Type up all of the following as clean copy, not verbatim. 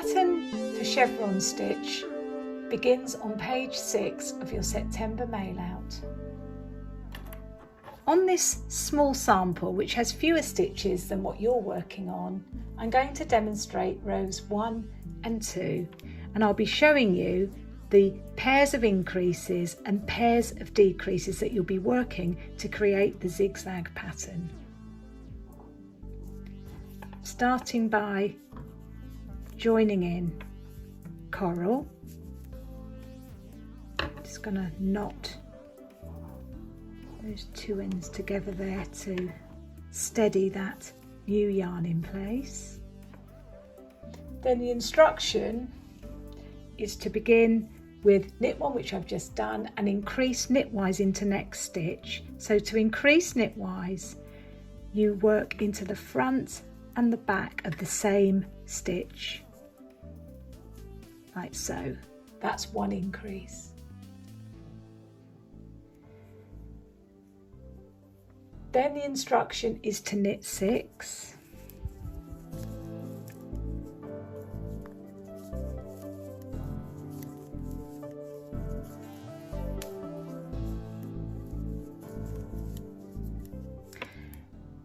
pattern for chevron stitch begins on page 6 of your September mail out. On this small sample, which has fewer stitches than what you're working on, I'm going to demonstrate rows 1 and 2, and I'll be showing you the pairs of increases and pairs of decreases that you'll be working to create the zigzag pattern. Starting by joining in coral. Just going to knot those two ends together there to steady that new yarn in place. Then the instruction is to begin with knit one, which I've just done, and increase knitwise into next stitch. So to increase knitwise, you work into the front and the back of the same stitch, like so. That's one increase. Then the instruction is to knit 6.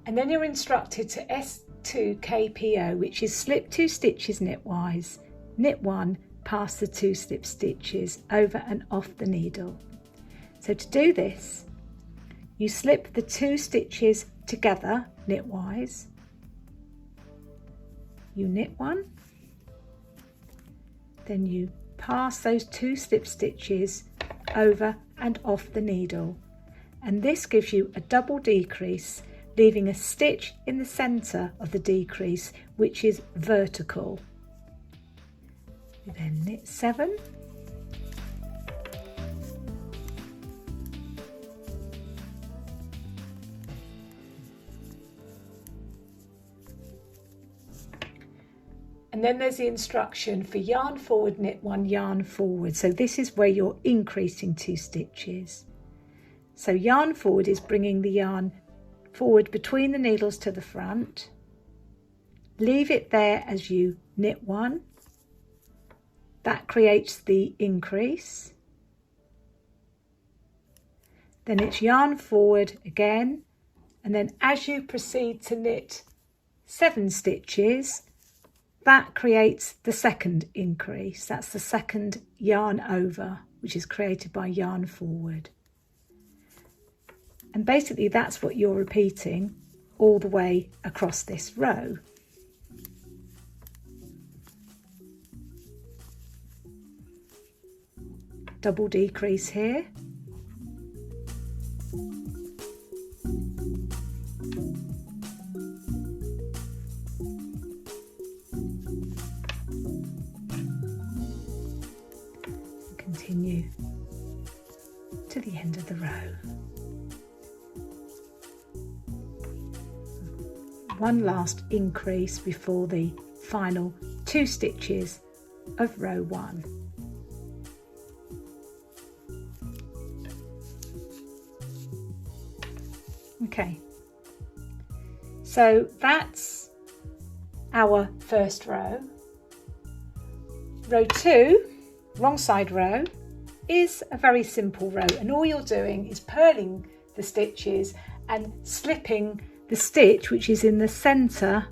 And then you're instructed to S2 KPO, which is slip 2 stitches knitwise, knit 1 past the 2 slip stitches over and off the needle. So to do this, you slip the 2 stitches together knitwise, you knit 1, then you pass those 2 slip stitches over and off the needle, and this gives you a double decrease, leaving a stitch in the centre of the decrease, which is vertical. You then knit 7, and then there's the instruction for yarn forward, knit 1, yarn forward. So this is where you're increasing 2 stitches. So yarn forward is bringing the yarn forward between the needles to the front. Leave it there as you knit 1. That creates the increase. Then it's yarn forward again, and then as you proceed to knit 7 stitches, that creates the second increase. That's the second yarn over, which is created by yarn forward. And basically that's what you're repeating all the way across this row. Double decrease here. Continue to the end of the row. One last increase before the final 2 stitches of row 1. Okay, so that's our first row. Row 2, wrong side row, is a very simple row, and all you're doing is purling the stitches and slipping the stitch which is in the centre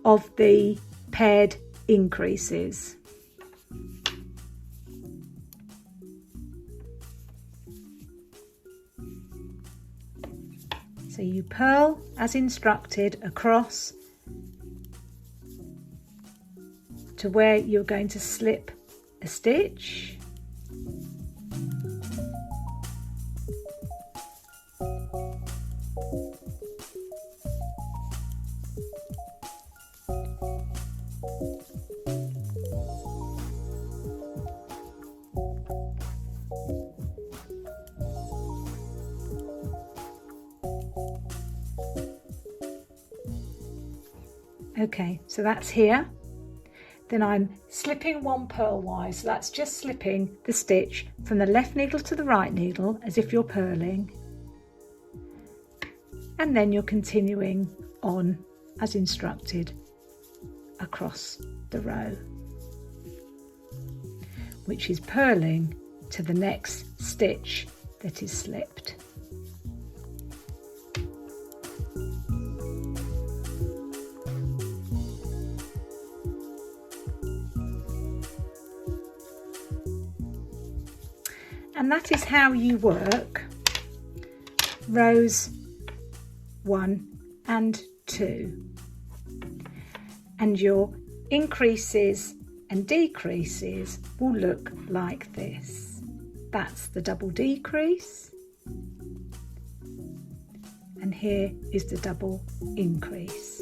of the paired increases. So you purl as instructed across to where you're going to slip a stitch. Okay, so that's here. Then I'm slipping 1 purlwise, so that's just slipping the stitch from the left needle to the right needle as if you're purling, and then you're continuing on as instructed across the row. which is purling to the next stitch that is slipped. And that is how you work rows 1 and 2. And your increases and decreases will look like this. That's the double decrease, and here is the double increase.